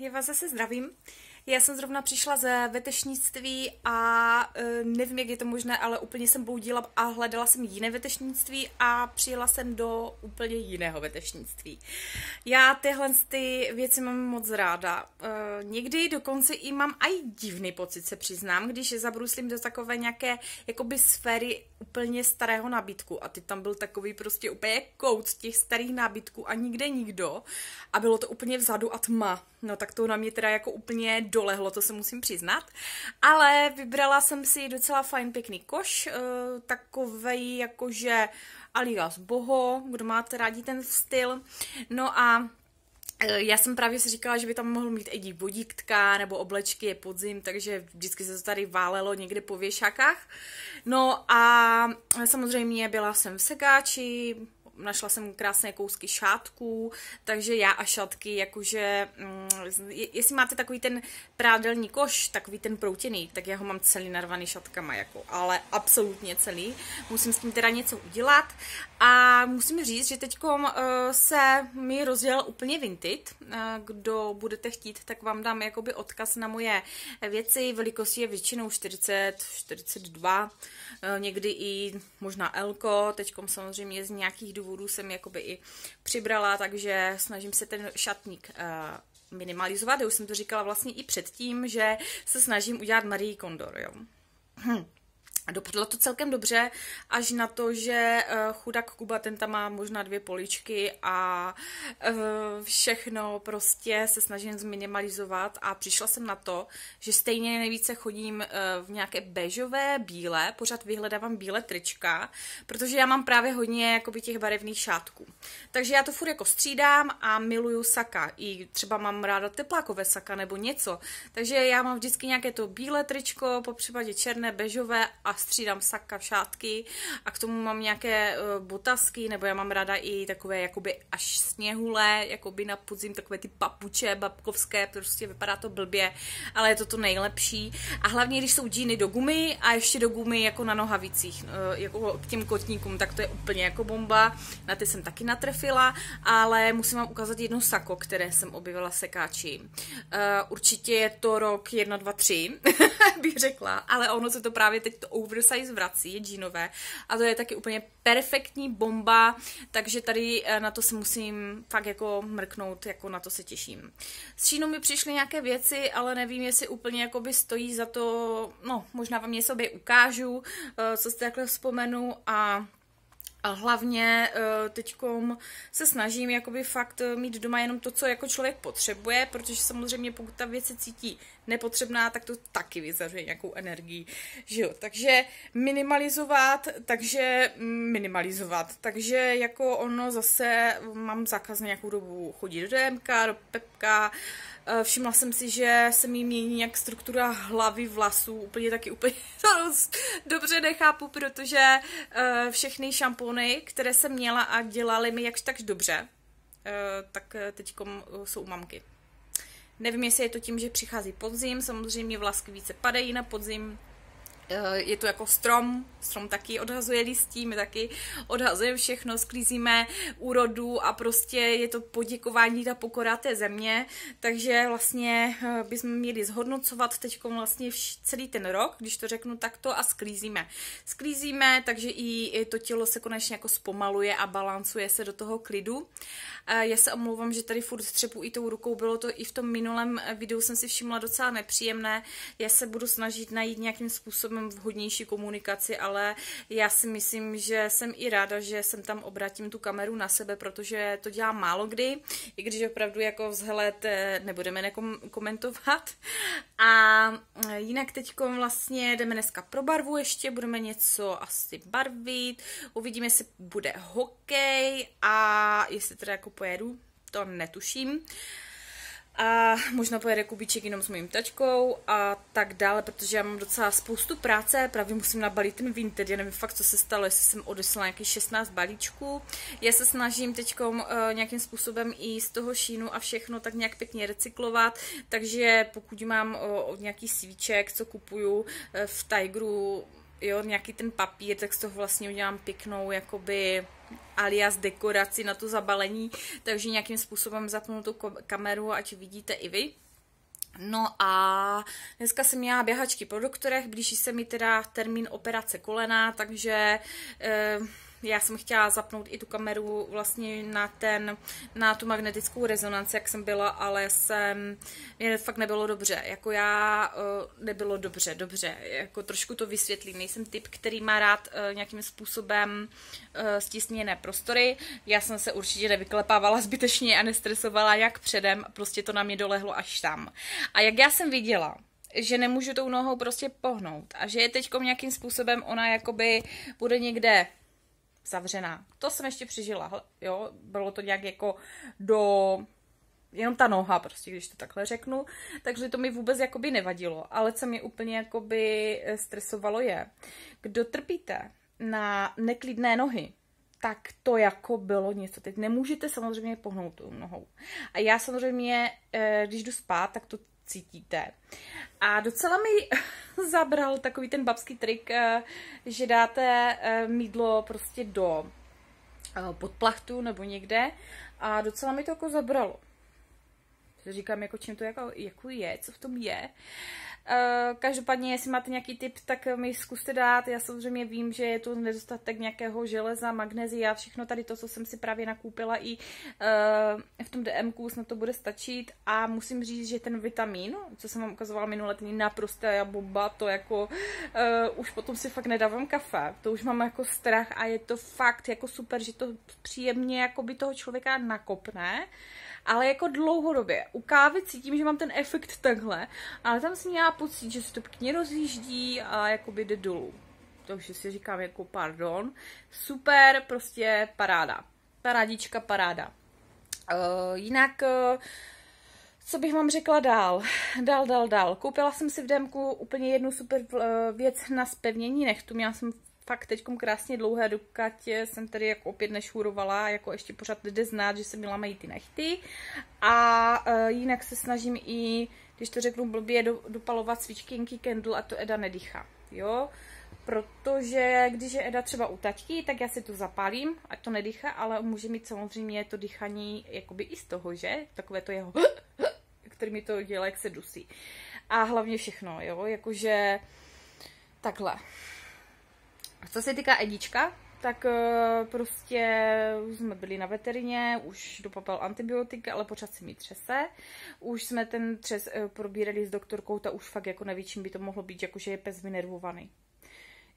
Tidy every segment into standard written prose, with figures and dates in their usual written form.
já vás zase zdravím. Já jsem zrovna přišla ze vetešnictví a nevím, jak je to možné, ale úplně jsem bloudila a hledala jsem jiné vetešnictví a přijela jsem do úplně jiného vetešnictví. Já tyhle ty věci mám moc ráda. Někdy dokonce i mám aj divný pocit, se přiznám, když zabruslím do takové nějaké jakoby sféry úplně starého nábytku a ty tam byl takový prostě úplně kout těch starých nábytků a nikde nikdo a bylo to úplně vzadu a tma. No tak to na mě teda jako úplně dolehlo, to se musím přiznat. Ale vybrala jsem si docela fajn pěkný koš, takovej jakože alias boho, kdo máte rádi ten styl. No a já jsem právě si říkala, že by tam mohl mít i dík vodítka nebo oblečky, je podzim, takže vždycky se to tady válelo někde po věšákách. No a samozřejmě byla jsem v sekáči, našla jsem krásné kousky šátků, takže já a šatky, jakože, jestli máte takový ten prádelní koš, takový ten proutěný, tak já ho mám celý narvaný šatkama, jako, ale absolutně celý. Musím s tím teda něco udělat a musím říct, že teďkom se mi rozjel úplně Vinted. Kdo budete chtít, tak vám dám jakoby odkaz na moje věci. Velikost je většinou 40, 42, někdy i možná L-ko, teďkom samozřejmě z nějakých důvodů jsem jakoby i přibrala, takže snažím se ten šatník minimalizovat. Já už jsem to říkala vlastně i předtím, že se snažím udělat Marie Kondo, jo. A dopadlo to celkem dobře, až na to, že chudák Kuba, ten tam má možná 2 poličky a všechno prostě se snažím zminimalizovat a přišla jsem na to, že stejně nejvíce chodím v nějaké béžové, bílé, pořád vyhledávám bílé trička, protože já mám právě hodně jakoby těch barevných šátků. Takže já to furt jako střídám a miluju saka, i třeba mám ráda teplákové saka nebo něco, takže já mám vždycky nějaké to bílé tričko, popřípadě černé, béžové a střídám saka, šátky a k tomu mám nějaké botasky, nebo já mám ráda i takové jakoby až sněhulé, jakoby na podzim takové ty papuče babkovské, prostě vypadá to blbě, ale je to to nejlepší. A hlavně, když jsou džíny do gumy a ještě do gumy jako na nohavicích, jako k těm kotníkům, tak to je úplně jako bomba. Na ty jsem taky natrefila, ale musím vám ukázat jedno sako, které jsem objevila v sekáči. Určitě je to rok 1, 2, 3, bych řekla, ale ono se to právě teď to oversize vrací, je džínové a to je taky úplně perfektní bomba, takže tady na to se musím fakt jako mrknout, jako na to se těším. S Čínou mi přišly nějaké věci, ale nevím, jestli úplně jakoby stojí za to, no možná vám něco sobě ukážu, co si takhle vzpomenu a hlavně teďkom se snažím jakoby fakt mít doma jenom to, co jako člověk potřebuje, protože samozřejmě pokud ta věc se cítí nepotřebná, tak to taky vyzařuje nějakou energii, že jo. Takže minimalizovat, takže jako ono zase mám zákaz na nějakou dobu chodit do DMK, do Pepka. Všimla jsem si, že se mi mění nějak struktura hlavy, vlasů, úplně to dobře nechápu, protože všechny šampony, které jsem měla a dělaly mi jakž takž dobře, tak teďkom jsou u mamky. Nevím, jestli je to tím, že přichází podzim, samozřejmě vlasky více padají na podzim, je to jako strom taky odhazuje listí, my taky odhazujeme všechno, sklízíme úrodu a prostě je to poděkování, ta pokora té země, takže vlastně bychom měli zhodnocovat teď vlastně celý ten rok, když to řeknu takto, a sklízíme, takže i to tělo se konečně jako zpomaluje a balancuje se do toho klidu. Já se omlouvám, že tady furt třepu i tou rukou, bylo to i v tom minulém videu, jsem si všimla docela nepříjemné, já se budu snažit najít nějakým způsobem vhodnější komunikaci, ale já si myslím, že jsem i ráda, že jsem tam obrátím tu kameru na sebe, protože to dělám málo kdy, i když opravdu jako vzhled nebudeme komentovat. A jinak teďkom vlastně jdeme dneska pro barvu ještě, budeme něco asi barvit, uvidíme, jestli bude hokej a jestli teda jako pojedu, to netuším. A možná pojede Kubíček jenom s mojím tačkou a tak dále, protože já mám docela spoustu práce, právě musím nabalit ten Vinted, já nevím fakt, co se stalo, jestli jsem odeslala nějakých 16 balíčků. Já se snažím teďkom nějakým způsobem i z toho šínu a všechno tak nějak pěkně recyklovat, takže pokud mám od nějaký svíček, co kupuju v Tigeru, jo, nějaký ten papír, tak z toho vlastně udělám pěknou jakoby alias dekoraci na to zabalení, takže nějakým způsobem zapnu tu kameru, ať vidíte i vy. No a dneska jsem měla běhačky po doktorech, blíží se mi teda termín operace kolena, takže já jsem chtěla zapnout i tu kameru vlastně na tu magnetickou rezonanci, jak jsem byla, ale mě fakt nebylo dobře, jako nebylo dobře, jako trošku to vysvětlím, nejsem typ, který má rád nějakým způsobem stisněné prostory, já jsem se určitě nevyklepávala zbytečně a nestresovala jak předem, prostě to na mě dolehlo až tam. A jak já jsem viděla, že nemůžu tou nohou prostě pohnout a že je teďkom nějakým způsobem ona jakoby bude někde zavřená. To jsem ještě přežila, jo, bylo to nějak jako jenom ta noha, prostě, když to takhle řeknu, takže to mi vůbec jakoby nevadilo, ale co mě úplně jakoby stresovalo je, kdo trpíte na neklidné nohy, tak to jako bylo něco. Teď nemůžete samozřejmě pohnout tou nohou. A já samozřejmě, když jdu spát, tak to cítíte. A docela mi zabral takový ten babský trik, že dáte mýdlo prostě pod plachtu nebo někde a docela mi to jako zabralo. Říkám, jako čím to jako je, co v tom je. Každopádně, jestli máte nějaký tip, tak mi zkuste dát. Já samozřejmě vím, že je tu nedostatek nějakého železa, magnézia, všechno tady to, co jsem si právě nakoupila i v tom DMku, snad to bude stačit. A musím říct, že ten vitamin, co jsem vám ukazovala minule, ten naprostá bomba, to jako už potom si fakt nedávám kafe. To už mám jako strach a je to fakt jako super, že to příjemně jako by toho člověka nakopne. Ale jako dlouhodobě. U kávy cítím, že mám ten efekt takhle, ale tam jsem měla pocit, že se to pěkně rozjíždí a jakoby jde dolů. Takže si říkám jako pardon. Super, prostě paráda. Parádička, paráda. Jinak, co bych vám řekla dál? Dál. Koupila jsem si v DMku úplně jednu super věc na zpevnění nechtu. Měla jsem fakt teďkom krásně dlouhé, dokud jsem tady jako opět nešurovala, jako ještě pořád jde znát, že se měla mají ty nechty. A jinak se snažím i, když to řeknu blbě, dopalovat svíčkinky candle a to Eda nedýchá, jo. Protože když je Eda třeba u taťky, tak já si to zapálím, ať to nedýchá, ale může mít samozřejmě to dýchání jakoby i z toho, že? Takové to jeho, který mi to dělá, jak se dusí. A hlavně všechno, jo, jakože takhle. Co se týká Edička, tak prostě jsme byli na veterině, už dopapal antibiotika, ale pořád se mi třese. Už jsme ten třes probírali s doktorkou, ta už fakt jako neví, čím by to mohlo být, jakože je pes vynervovaný.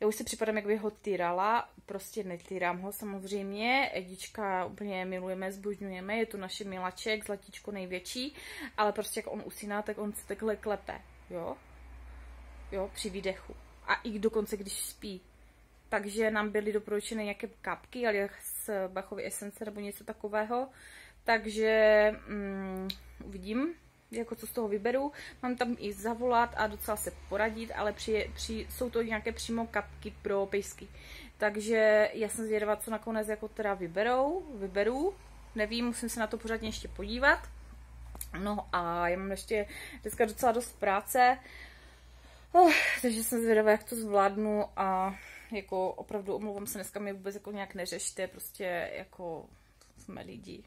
Já už si připadám, jak bych ho týrala, prostě netýrám ho samozřejmě, Edička úplně milujeme, zbožňujeme, je to naše miláček, zlatíčko největší, ale prostě jak on usíná, tak on se takhle klepe, jo, při výdechu. A i dokonce, když spí. Takže nám byly doporučeny nějaké kapky, ale z Bachovy esence nebo něco takového. Takže uvidím, jako co z toho vyberu. Mám tam i zavolat a docela se poradit, ale jsou to nějaké přímo kapky pro pejsky. Takže já jsem zvědavá, co nakonec jako teda vyberu. Nevím, musím se na to pořádně ještě podívat. No a já mám ještě dneska docela dost práce. Takže jsem zvědavá, jak to zvládnu a jako opravdu omlouvám se, dneska mi vůbec jako nějak neřešte, prostě jako jsme lidi.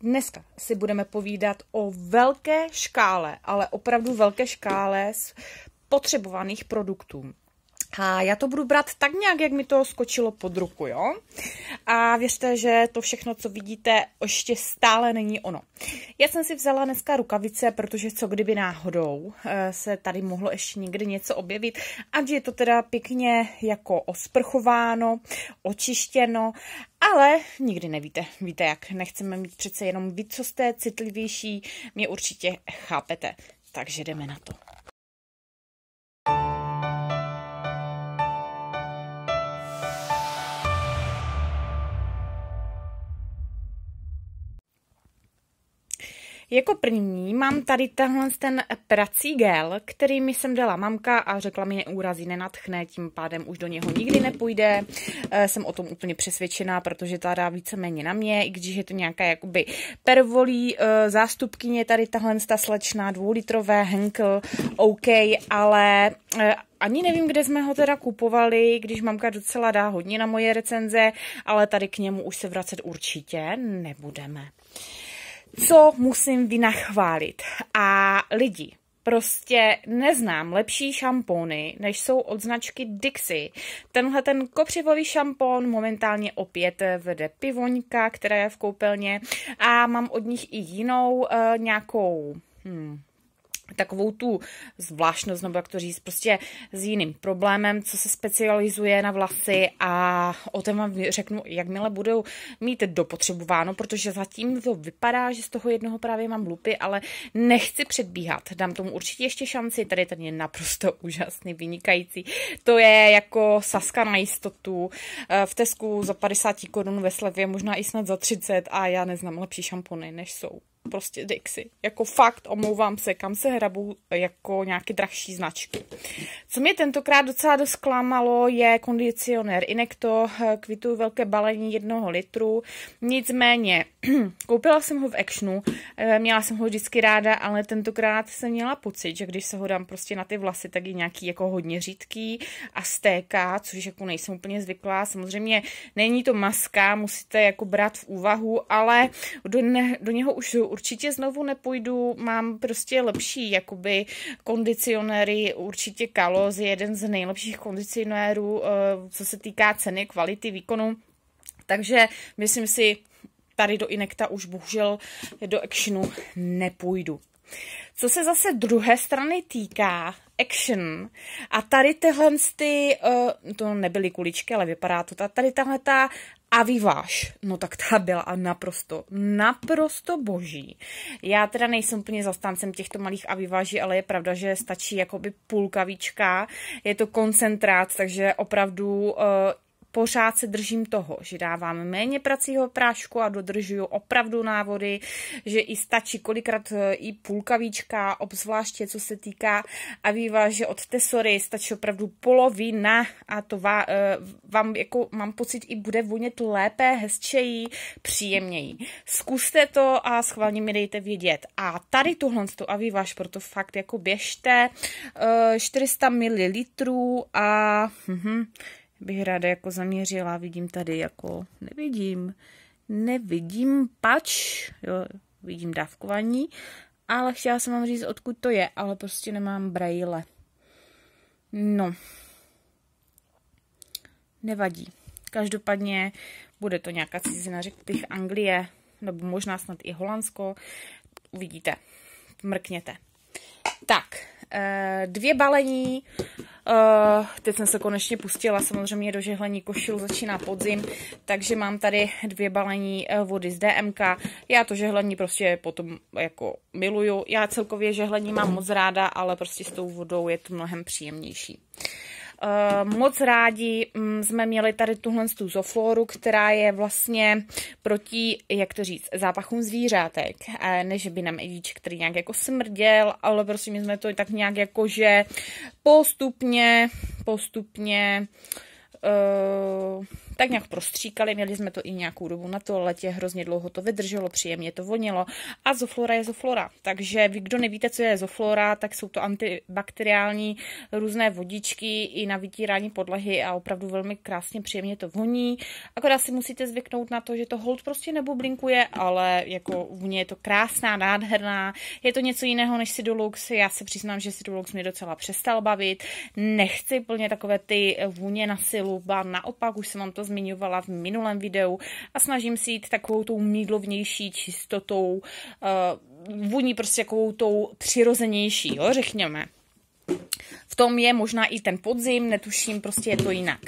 Dneska si budeme povídat o velké škále, ale opravdu velké škále potřebovaných produktů. A já to budu brát tak nějak, jak mi to skočilo pod ruku, jo? A věřte, že to všechno, co vidíte, ještě stále není ono. Já jsem si vzala dneska rukavice, protože co kdyby náhodou se tady mohlo ještě někdy něco objevit, ať je to teda pěkně jako osprchováno, očištěno, ale nikdy nevíte. Víte jak, nechceme mít přece jenom víc, co jste citlivější, mě určitě chápete. Takže jdeme na to. Jako první mám tady ten prací gel, který mi sem dala mamka a řekla mi neurazí, nenadchne, tím pádem už do něho nikdy nepůjde. Jsem o tom úplně přesvědčená, protože ta dá víceméně na mě, i když je to nějaká jakoby pervolí zástupkyně, tady tahle slečna 2litrové Henkel, OK, ale ani nevím, kde jsme ho teda kupovali, když mamka docela dá hodně na moje recenze, ale tady k němu už se vracet určitě nebudeme. Co musím vynachválit? A lidi, prostě neznám lepší šampony, než jsou od značky Dixie. Tenhle ten kopřivový šampon momentálně opět vede Pivoňka, která je v koupelně, a mám od nich i jinou nějakou takovou tu zvláštnost, nebo jak to říct, prostě s jiným problémem, co se specializuje na vlasy, a o tom vám řeknu, jakmile budou mít dopotřebováno, protože zatím to vypadá, že z toho jednoho právě mám lupy, ale nechci předbíhat. Dám tomu určitě ještě šanci, tady ten je naprosto úžasný, vynikající. To je jako Saska na jistotu, v Tesku za 50 korun, ve slevě možná i snad za 30, a já neznám lepší šampony, než jsou prostě Dixie. Jako fakt, omlouvám se, kam se hrabu jako nějaké drahší značky. Co mě tentokrát docela dost klamalo, je kondicionér Inekto, kvituju velké balení 1 litru, nicméně koupila jsem ho v Actionu, měla jsem ho vždycky ráda, ale tentokrát jsem měla pocit, že když se ho dám prostě na ty vlasy, tak je nějaký jako hodně řídký a stéká, což jako nejsem úplně zvyklá. Samozřejmě není to maska, musíte jako brát v úvahu, ale do něho už určitě znovu nepůjdu, mám prostě lepší jakoby kondicionéry, určitě Kalos je jeden z nejlepších kondicionérů, co se týká ceny, kvality, výkonu, takže myslím si, tady do Inekta už bohužel do Actionu nepůjdu. Co se zase druhé strany týká Action, a tady tyhle to nebyly kuličky, ale vypadá to, tady tahle ta Avivage, no tak ta byla naprosto boží. Já teda nejsem úplně zastáncem těchto malých Avivaží, ale je pravda, že stačí jakoby půlkavička, je to koncentrát, takže opravdu pořád se držím toho, že dávám méně pracího prášku a dodržuju opravdu návody, že i stačí kolikrát i půlkavíčka, obzvláště co se týká Aviva, že od Tessory stačí opravdu polovina, a to vám jako mám pocit i bude vonět lépe, hezčeji, příjemněji. Zkuste to a schválně mi dejte vědět. A tady tuhle Avivaž, proto fakt jako běžte, 400 ml a bych ráda jako zaměřila, vidím tady jako, nevidím pač, jo, vidím dávkování, ale chtěla jsem vám říct, odkud to je, ale prostě nemám brejle. No, nevadí. Každopádně bude to nějaká cizina, řekl bych Anglie, nebo možná snad i Holandsko, uvidíte, mrkněte. Tak, 2 balení, teď jsem se konečně pustila samozřejmě do žehlení košil, začíná podzim, takže mám tady 2 balení vody z DMK, já to žehlení prostě potom jako miluju, já celkově žehlení mám moc ráda, ale prostě s tou vodou je to mnohem příjemnější. Moc rádi jsme měli tady tuhle Zofloru, která je vlastně proti, jak to říct, zápachům zvířátek, než by nám Evíček, který nějak jako smrděl, ale prostě my jsme to tak nějak jako, že postupně tak nějak prostříkali, měli jsme to i nějakou dobu na toaletě, hrozně dlouho to vydrželo, příjemně to vonilo, a Zoflora je Zoflora. Takže vy, kdo nevíte, co je Zoflora, tak jsou to antibakteriální různé vodičky i na vytírání podlahy a opravdu velmi krásně, příjemně to voní. Akorát si musíte zvyknout na to, že to hold prostě nebublinkuje, ale jako vůně je to krásná, nádherná, je to něco jiného než Sidolux. Já se přiznám, že Sidolux mě docela přestal bavit, nechci plně takové ty vůně na silu, ba naopak, už jsem vám to zmiňovala v minulém videu, a snažím si jít takovou tou mídlovnější čistotou, vůní prostě takovou tou přirozenější, jo, řekněme. V tom je možná i ten podzim, netuším, prostě je to jinak.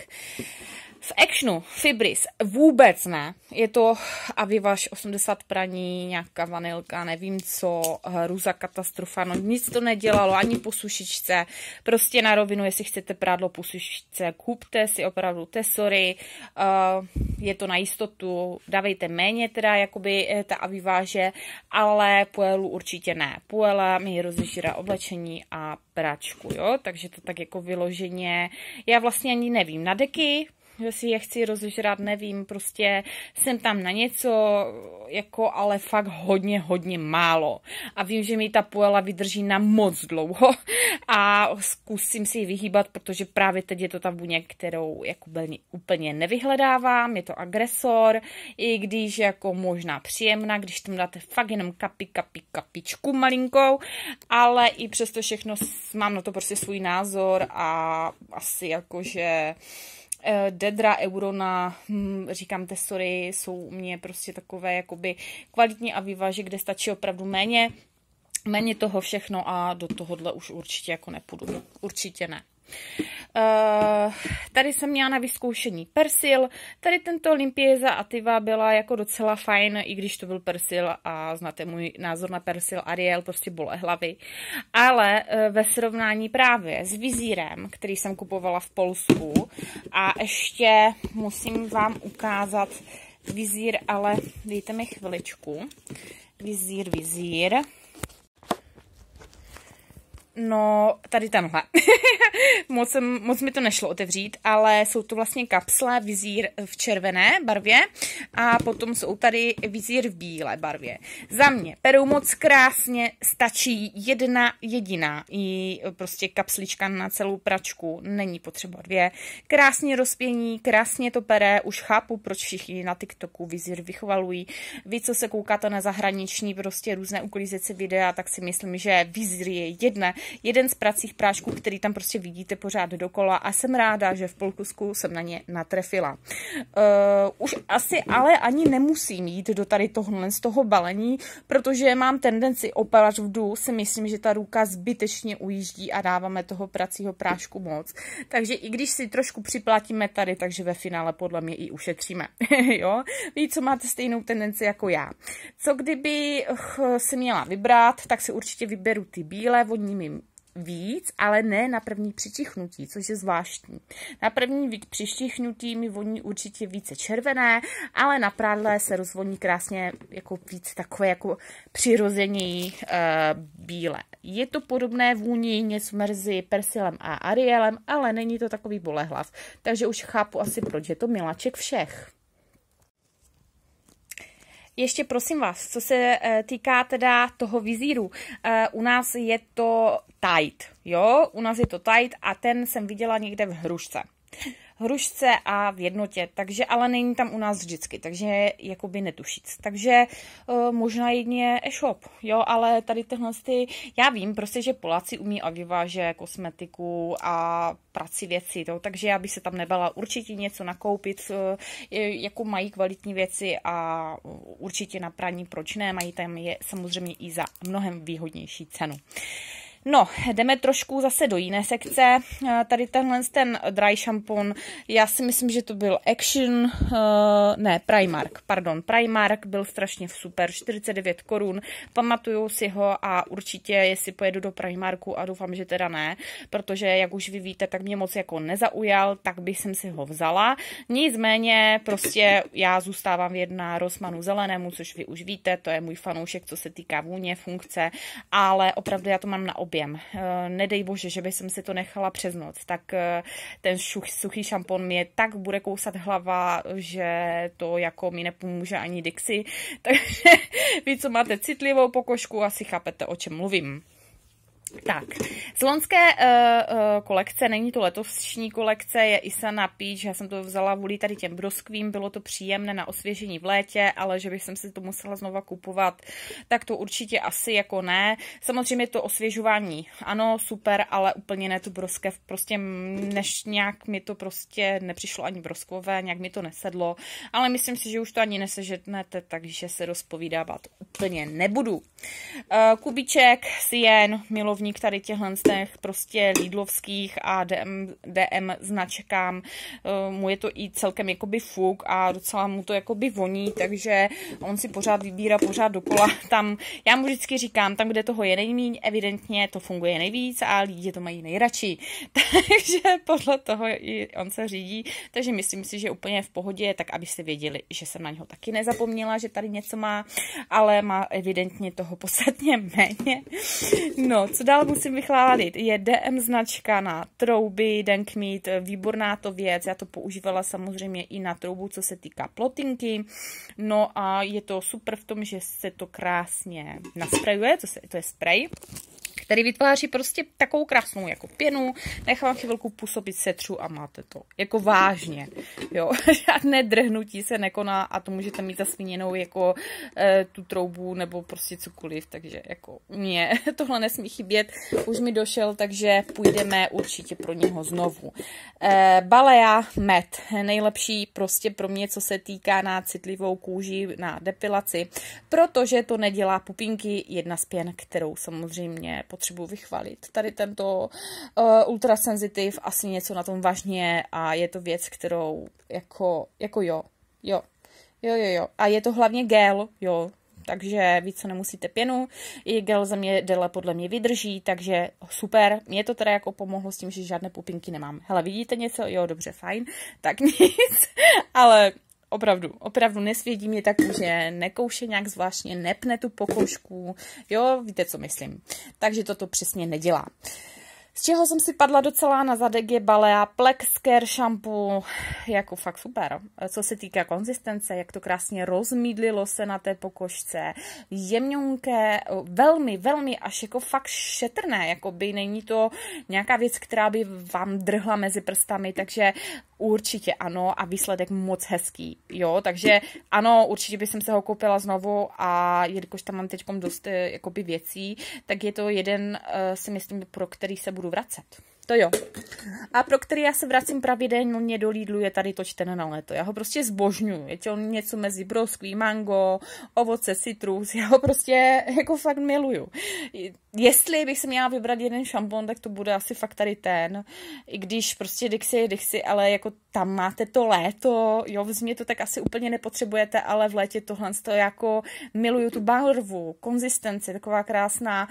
V Actionu Fibris vůbec ne. Je to Avivaš 80 praní, nějaká vanilka, nevím co, hruza katastrofa, no nic to nedělalo, ani po sušičce. Prostě na rovinu, jestli chcete prádlo po sušičce, kupte si opravdu Tessory, je to na jistotu, dávejte méně teda jakoby ta Aviváže, ale Puelu určitě ne. Puela mi rozežírá oblečení a pračku, jo, takže to tak jako vyloženě, já vlastně ani nevím, na deky, že si je chci rozežrat, nevím, prostě jsem tam na něco, jako ale fakt hodně málo. A vím, že mi ta Puela vydrží na moc dlouho a zkusím si ji vyhýbat, protože právě teď je to ta vůně, kterou jako úplně nevyhledávám, je to agresor, i když jako možná příjemná, když tam dáte fakt jenom kapičku malinkou, ale i přesto všechno mám na to prostě svůj názor a asi jakože Dedra, Eurona, říkám Tessory, jsou u mě prostě takové jakoby kvalitní Avivaže, kde stačí opravdu méně toho všechno a do tohohle už určitě jako nepůjdu. Určitě ne. Tady jsem měla na vyzkoušení Persil, tady tento Limpieza Ativa byla jako docela fajn, i když to byl Persil a znáte můj názor na Persil Ariel, prostě bolé hlavy, ale ve srovnání právě s vizírem, který jsem kupovala v Polsku a ještě musím vám ukázat vizír, ale dejte mi chviličku, vizír. No, tady tenhle. moc mi to nešlo otevřít, ale jsou to vlastně kapsle, vizír v červené barvě a potom jsou tady vizír v bílé barvě. Za mě perou moc krásně, stačí jedna jediná i prostě kapslička na celou pračku, není potřeba dvě. Krásně rozpění, krásně to pere, už chápu, proč všichni na TikToku vizír vychvalují. Vy, co se koukáte na zahraniční prostě různé uklízeci videa, tak si myslím, že vizír je jeden z pracích prášků, který tam prostě vidíte pořád dokola a jsem ráda, že v Polsku jsem na ně natrefila. Už asi ale ani nemusím jít do tady tohle z toho balení, protože mám tendenci opravdu si myslím, že ta ruka zbytečně ujíždí a dáváme toho pracího prášku moc. Takže i když si trošku připlatíme tady, takže ve finále podle mě i ušetříme. Jo? Vy, co máte stejnou tendenci jako já. Co kdyby si měla vybrat, tak si určitě vyberu ty bílé, voní mi víc, ale ne na první přičichnutí, což je zvláštní. Na první přičichnutí mi voní určitě více červené, ale na prádle se rozvoní krásně jako víc takové jako přirozeněji bílé. Je to podobné vůni něco mezi Persilem a Arielem, ale není to takový bolehlav. Takže už chápu asi, proč je to miláček všech. Ještě prosím vás, co se týká teda toho vizíru, u nás je to tight, jo, u nás je to tight a ten jsem viděla někde v hrušce a v jednotě, takže ale není tam u nás vždycky, takže jakoby netušit. Takže možná jedině e-shop, jo, ale tady tyhle já vím prostě, že Poláci umí Avivaže, kosmetiku a prací věci, to, takže já bych se tam nebala určitě něco nakoupit, jako mají kvalitní věci a určitě na praní, proč ne, mají tam je samozřejmě i za mnohem výhodnější cenu. No, jdeme trošku zase do jiné sekce. Tady ten dry šampon, já si myslím, že to byl Action, ne, Primark, pardon, Primark byl strašně super, 49 korun, pamatuju si ho a určitě, jestli pojedu do Primarku a doufám, že teda ne, protože, jak už vy víte, tak mě moc jako nezaujal, tak bych jsem si ho vzala. Nicméně, prostě já zůstávám věrná Rossmannu zelenému, což vy už víte, to je můj fanoušek, co se týká vůně, funkce, ale opravdu já to mám na objem. Nedej bože, že by jsem si to nechala přes noc, tak ten suchý šampon mě tak bude kousat hlava, že to jako mi nepomůže ani Dixie. Takže vy, co máte citlivou pokožku, asi chápete, o čem mluvím. Tak, z loňské kolekce, není to letošní kolekce, je Isana Peach, já jsem to vzala vůli tady těm broskvím, bylo to příjemné na osvěžení v létě, ale že bych jsem si to musela znova kupovat, tak to určitě asi jako ne. Samozřejmě to osvěžování, ano, super, ale úplně ne tu broskev, prostě než nějak mi to prostě nepřišlo ani broskové, nějak mi to nesedlo, ale myslím si, že už to ani nesežetnete, takže se rozpovídávat úplně nebudu. Kubíček, Sien, milovník tady těchhle z těch prostě Lidlovských a DM značkám. Mu je to i celkem jakoby fuk a docela mu to jakoby voní, takže on si pořád vybírá pořád dokola. Tam, já mu vždycky říkám, tam, kde toho je nejméně, evidentně to funguje nejvíc a lidi to mají nejradši. Takže podle toho i on se řídí, takže myslím si, že úplně v pohodě, tak abyste věděli, že jsem na něho taky nezapomněla, že tady něco má, ale má evidentně toho podstatně méně. No, co dál musím vychválit? Je DM značka na trouby, Denkmeat, výborná to věc, já to používala samozřejmě i na troubu, co se týká plotinky, no a je to super v tom, že se to krásně nasprejuje, to je sprej, který vytváří prostě takovou krásnou jako pěnu, nechám chvilku působit, setřu a máte to. Jako vážně, jo. Žádné drhnutí se nekoná a to můžete mít zasvíněnou jako tu troubu nebo prostě cokoliv, takže jako mě tohle nesmí chybět. Už mi došel, takže půjdeme určitě pro něho znovu. Balea Med, nejlepší prostě pro mě, co se týká na citlivou kůži, na depilaci, protože to nedělá pupínky, jedna z pěn, kterou samozřejmě potřebuji vychválit. Tady tento ultrasensitiv, asi něco na tom vážně a je to věc, kterou jako jo. A je to hlavně gel, jo, takže víc nemusíte pěnu. I gel za mě déle podle mě vydrží, takže super. Mě to teda jako pomohlo s tím, že žádné pupínky nemám. Hele, vidíte něco? Jo, dobře, fajn. Tak nic, ale opravdu nesvědí mě tak, že nekouše nějak zvláštně, nepne tu pokoušku, jo, víte, co myslím. Takže toto přesně nedělá. Z čeho jsem si padla docela na zadek je Balea Plex Care shampoo, jako fakt super. Co se týká konzistence, jak to krásně rozmídlilo se na té pokožce, jemňonké, velmi až jako fakt šetrné, jako by není to nějaká věc, která by vám drhla mezi prstami, takže určitě ano a výsledek moc hezký, jo, takže ano, určitě bych se ho koupila znovu a jelikož tam mám teď dost jakoby věcí, tak je to jeden, si myslím, pro který se budu vracet. To jo. A pro který já se vracím pravidelně do Lidlu, je tady to čtené na léto. Já ho prostě zbožňuju. Je to něco mezi broskví, mango, ovoce, citrus. Já ho prostě jako fakt miluju. Jestli bych si měla vybrat jeden šampon, tak to bude asi fakt tady ten. I když prostě Dixie, ale jako tam máte to léto, jo, v zimě to tak asi úplně nepotřebujete, ale v létě tohle to jako miluju tu barvu, konzistenci, taková krásná,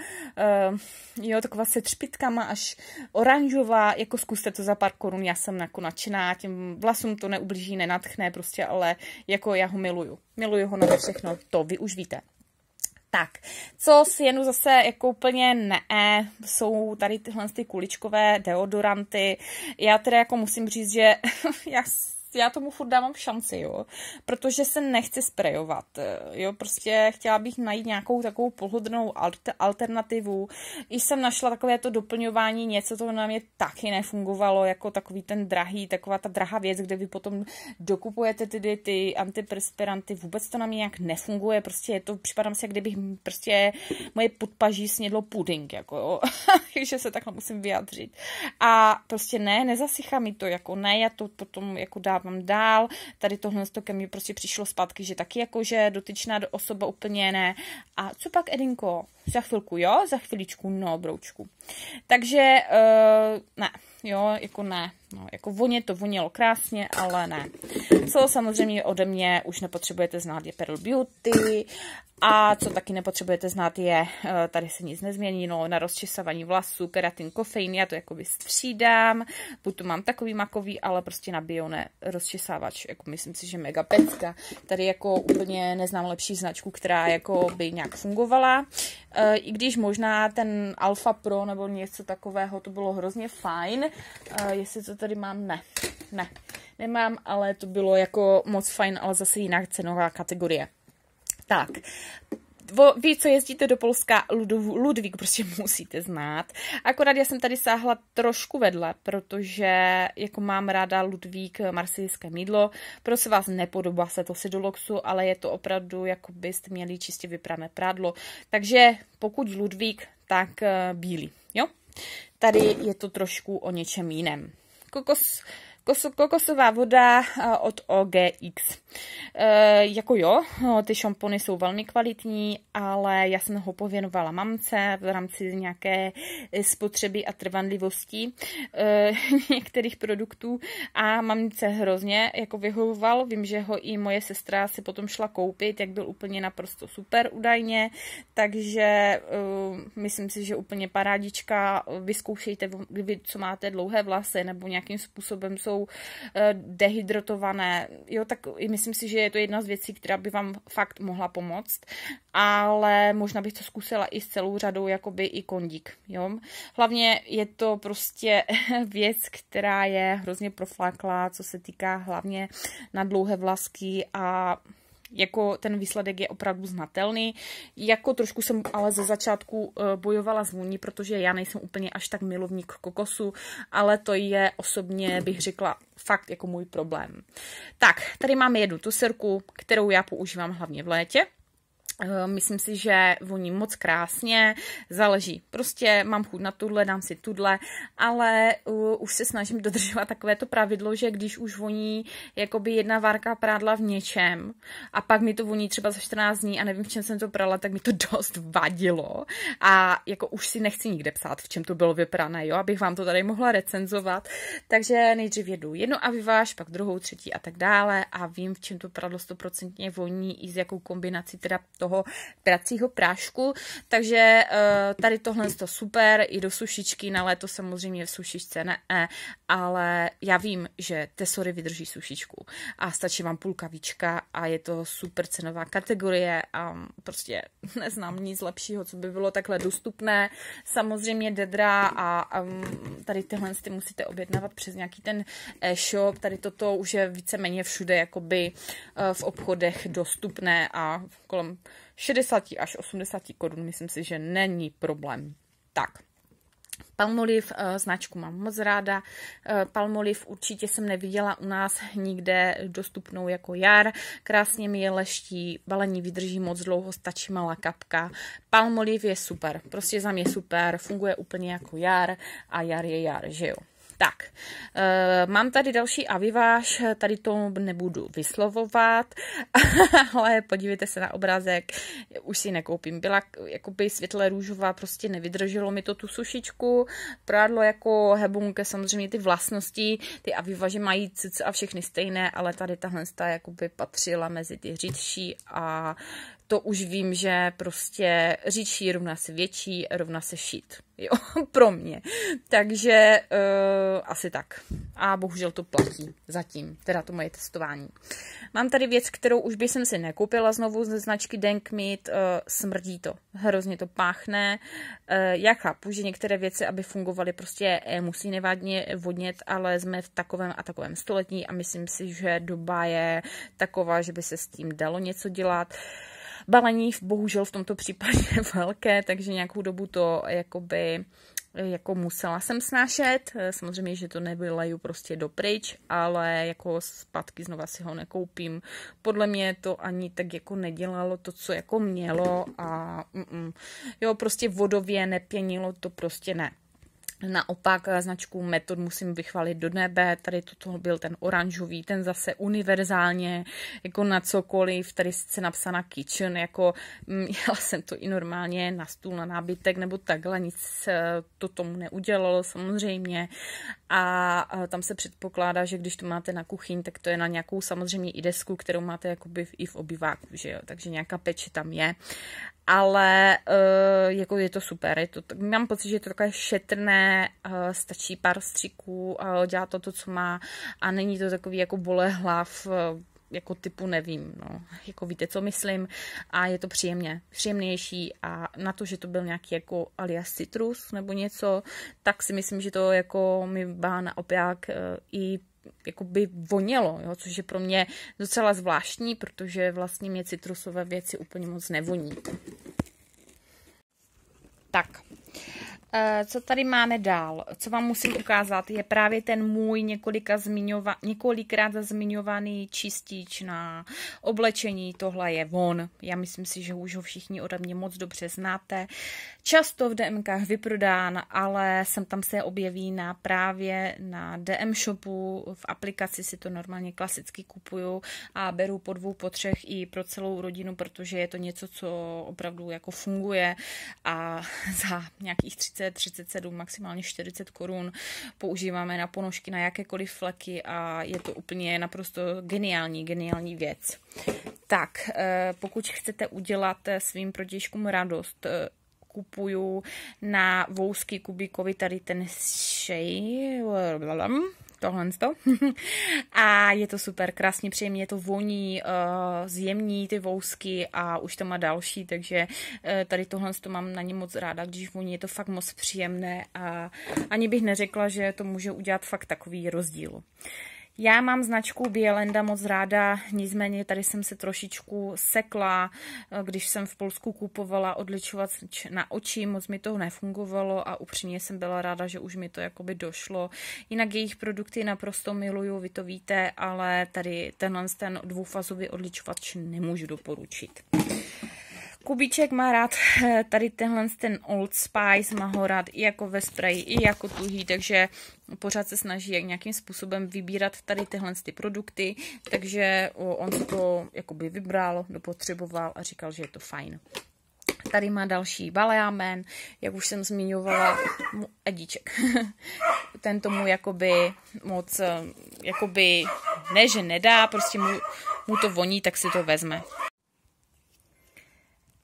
jo, taková se třpitkama až oranžová, jako zkuste to za pár korun, já jsem jako nadšená, těm vlasům to neublíží, nenadchne prostě, ale jako já ho miluju. Miluju ho na všechno, to vy už víte. Tak, co si jenu zase jako úplně ne, jsou tady tyhle ty kuličkové deodoranty. Já teda jako musím říct, že já tomu furt dávám šanci, jo, protože se nechci sprejovat, jo, prostě chtěla bych najít nějakou takovou pohodlnou alternativu. I jsem našla takové to doplňování, něco to na mě taky nefungovalo, jako takový ten drahý, taková ta drahá věc, kde vy potom dokupujete ty antiperspiranty, vůbec to na mě nějak nefunguje, prostě je to, připadám si, jak kdybych prostě moje podpaží snědlo puding, jako jo, takže se takhle musím vyjádřit. A prostě nezasychá mi to, jako ne, já to potom jako dávám dál, tady tohle ke mně prostě přišlo zpátky, že taky jakože dotyčná osoba úplně ne. A co pak, Edinko? Za chvilku, jo? Za chviličku, no, broučku. Takže, ne, jo, jako ne. No, jako voně to vonělo krásně, ale ne. Co samozřejmě ode mě už nepotřebujete znát je Pearl Beauty a co taky nepotřebujete znát je, tady se nic nezmění, no, na rozčesávání vlasů, keratin, kofein, já to jakoby střídám, buď to mám takový makový, ale prostě na bio ne rozčesávač, jako myslím si, že mega pecka. Tady jako úplně neznám lepší značku, která jako by nějak fungovala, i když možná ten Alpha Pro nebo něco takového, to bylo hrozně fajn, jestli to tady mám, nemám, ale to bylo jako moc fajn, ale zase jiná cenová kategorie. Tak, vy, co jezdíte do Polska, Ludvík prostě musíte znát. Akorát já jsem tady sáhla trošku vedle, protože jako mám ráda Ludvík marseljské mýdlo. Prosím vás, nepodobá se to Sidoloxu, ale je to opravdu, jako byste měli čistě vyprané prádlo. Takže pokud Ludvík, tak bílý, jo? Tady je to trošku o něčem jiném. kokosová voda od OGX. Jako jo, ty šampony jsou velmi kvalitní, ale já jsem ho pověnovala mamce v rámci nějaké spotřeby a trvanlivosti některých produktů a mamce hrozně jako vyhovoval. Vím, že ho i moje sestra si potom šla koupit, jak byl úplně naprosto super údajně, takže myslím si, že úplně parádička. Vyzkoušejte, vy, co máte dlouhé vlasy nebo nějakým způsobem jsou dehydratované, jo, tak myslím si, že je to jedna z věcí, která by vám fakt mohla pomoct, ale možná bych to zkusila i s celou řadou jakoby i kondík, jo. Hlavně je to prostě věc, která je hrozně profláklá, co se týká hlavně na dlouhé vlasky a jako ten výsledek je opravdu znatelný. Jako trošku jsem ale ze začátku bojovala s vůní, protože já nejsem úplně až tak milovník kokosu, ale to je osobně, bych řekla, fakt jako můj problém. Tak, tady máme jednu tuserku, kterou já používám hlavně v létě. Myslím si, že voní moc krásně, záleží. Prostě mám chuť na tuhle, dám si tuhle, ale už se snažím dodržovat takové to pravidlo, že když už voní jakoby jedna várka prádla v něčem a pak mi to voní třeba za 14 dní a nevím, v čem jsem to prala, tak mi to dost vadilo a jako už si nechci nikde psát, v čem to bylo vyprané, jo, abych vám to tady mohla recenzovat. Takže nejdřív jednu aviváž, pak druhou, třetí a tak dále a vím, v čem to pradlo 100% voní i s jakou kombinací teda toho pracího prášku, takže tady tohle je to super, i do sušičky, na léto samozřejmě v sušičce ne, ale já vím, že tesory vydrží sušičku a stačí vám půl kavíčka a je to super cenová kategorie a prostě neznám nic lepšího, co by bylo takhle dostupné. Samozřejmě Dedra a tady tyhle ty musíte objednávat přes nějaký ten e-shop, tady toto už je víceméně všude jakoby v obchodech dostupné a kolem 60 až 80 korun, myslím si, že není problém. Tak. Palmolive značku mám moc ráda. Palmolive určitě jsem neviděla u nás nikde dostupnou jako Jar. Krásně mi je leští, balení vydrží moc dlouho, stačí malá kapka. Palmolive je super, prostě za mě super, funguje úplně jako Jar a Jar je Jar, že jo. Tak, mám tady další aviváž, tady to nebudu vyslovovat, ale podívejte se na obrázek, už si nekoupím. Byla jakoby světle růžová, prostě nevydrželo mi to tu sušičku, prádlo jako hebunke, samozřejmě ty vlastnosti, ty aviváže mají cc a všechny stejné, ale tady tahle jakoby patřila mezi ty řídší a to už vím, že prostě řídší rovná se větší, rovná se šít. Jo, pro mě. Takže asi tak. A bohužel to platí zatím, teda to moje testování. Mám tady věc, kterou už bych si nekoupila znovu ze značky Denkmeat. Smrdí to. Hrozně to páchne. Já chápu, že některé věci, aby fungovaly, prostě musí nevádně vodnět, ale jsme v takovém a takovém století a myslím si, že doba je taková, že by se s tím dalo něco dělat. Balení bohužel v tomto případě je velké, takže nějakou dobu to jakoby jako musela jsem snášet. Samozřejmě, že to nevyleju prostě dopryč, ale jako zpátky znova si ho nekoupím. Podle mě to ani tak jako nedělalo to, co jako mělo a jo, prostě vodově nepěnilo to prostě ne. Naopak značku Method musím vychválit do nebe, tady toto byl ten oranžový, ten zase univerzálně, jako na cokoliv, tady sice napsána kitchen, jako jela jsem to i normálně na stůl, na nábytek nebo takhle, nic to tomu neudělalo samozřejmě a tam se předpokládá, že když to máte na kuchyň, tak to je na nějakou samozřejmě i desku, kterou máte jakoby i v obyváku, že jo, takže nějaká peče tam je. Ale jako je to super, mám pocit, že je to takové šetrné, stačí pár střiků, dělá to, co má a není to takový jako bolehlav, jako typu nevím, no, jako víte, co myslím a je to příjemnější a na to, že to byl nějaký jako alias citrus nebo něco, tak si myslím, že to jako mi bá naopak i jakoby vonělo, jo, což je pro mě docela zvláštní, protože vlastně mě citrusové věci úplně moc nevoní. Tak, Co tady máme dál? Co vám musím ukázat, je právě ten můj několikrát zmiňovaný čistič na oblečení. Tohle je Von. Já myslím si, že už ho všichni ode mě moc dobře znáte. Často v DMkách vyprodán, ale sem tam se objeví právě na DM shopu. V aplikaci si to normálně klasicky kupuju a beru po 2, po 3 i pro celou rodinu, protože je to něco, co opravdu jako funguje a za nějakých 37, maximálně 40 korun používáme na ponožky, na jakékoliv fleky a je to úplně naprosto geniální věc. Tak, pokud chcete udělat svým protějškům radost, kupuju na vousky Kubíkovi tady ten tohle a je to super, krásně příjemně to voní, zjemní ty vousky a už to má další, takže tady tohle to mám na ně moc ráda, když voní, je to fakt moc příjemné a ani bych neřekla, že to může udělat fakt takový rozdíl. Já mám značku Bielenda moc ráda, nicméně tady jsem se trošičku sekla, když jsem v Polsku kupovala odličovač na oči, moc mi to nefungovalo a upřímně jsem byla ráda, že už mi to jakoby došlo. Jinak jejich produkty naprosto miluju, vy to víte, ale tady ten dvoufazový odličovač nemůžu doporučit. Kubíček má rád tady ten Old Spice, má ho rád i jako ve spreji, i jako tuhý, takže pořád se snaží jak nějakým způsobem vybírat tady tyhle produkty, takže on si to jakoby vybral, dopotřeboval a říkal, že je to fajn. Tady má další Baleamen, jak už jsem zmiňovala, Edíček. Ten tomu jakoby moc, jakoby ne, že nedá, prostě mu to voní, tak si to vezme.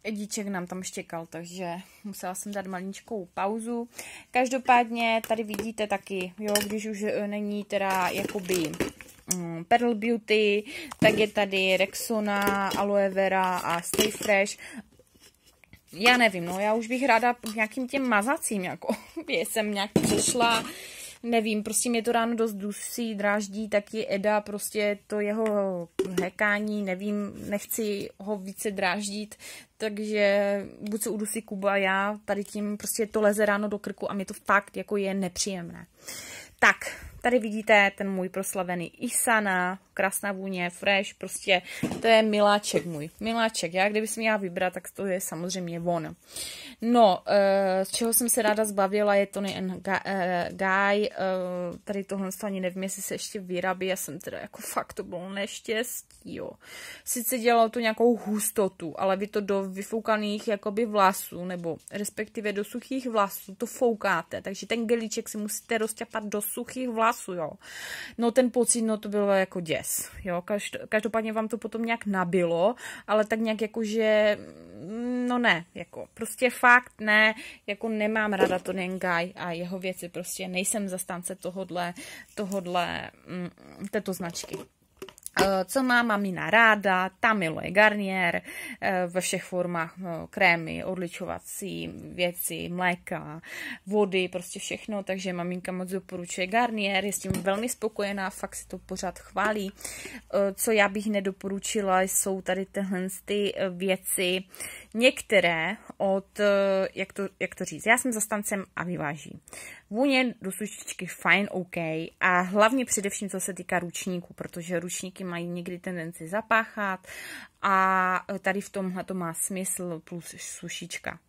Edíček nám tam štěkal, takže musela jsem dát maličkou pauzu. Každopádně tady vidíte taky, jo, když už není teda jakoby Pearl Beauty, tak je tady Rexona, Aloe Vera a Stay Fresh. Já nevím, no, já už bych ráda k nějakým těm mazacím, jako jsem nějak přešla, nevím, prostě mě to ráno dost dusí, dráždí, taky Eda, prostě to jeho hekání, nevím, nechci ho více dráždít, takže buď se udusí Kuba a já, tady tím prostě to leze ráno do krku a mě to fakt jako je nepříjemné. Tak, tady vidíte ten můj proslavený Isana, krásná vůně, fresh, prostě to je miláček můj, miláček. Já kdybych si měla vybrat, tak to je samozřejmě Von. No, z čeho jsem se ráda zbavila, je Toni & Guy, tady tohle ani nevím, jestli se ještě vyrábí, já jsem teda jako fakt to bylo neštěstí, jo. Sice dělalo to nějakou hustotu, ale vy to do vyfoukaných jakoby vlasů, nebo respektive do suchých vlasů to foukáte, takže ten gelíček si musíte rozťapat do suchých vlasů, jo. No ten pocit, no to bylo jako děs, jo. Každopádně vám to potom nějak nabilo, ale tak nějak jakože, no ne, jako prostě fakt ne, jako nemám ráda Toni & Guy a jeho věci, prostě nejsem zastánce této značky. Co má mamina ráda, ta miluje Garnier ve všech formách, krémy, odličovací věci, mléka, vody, prostě všechno, takže maminka moc doporučuje Garnier, je s tím velmi spokojená, fakt si to pořád chválí. Co já bych nedoporučila, jsou tady tyhle ty věci, některé od, jak to říct, já jsem zastáncem Aviváží. Vůně do sušičky fajn, OK, a hlavně především, co se týká ručníků, protože ručníky mají někdy tendenci zapáchat a tady v tomhle to má smysl plus sušička.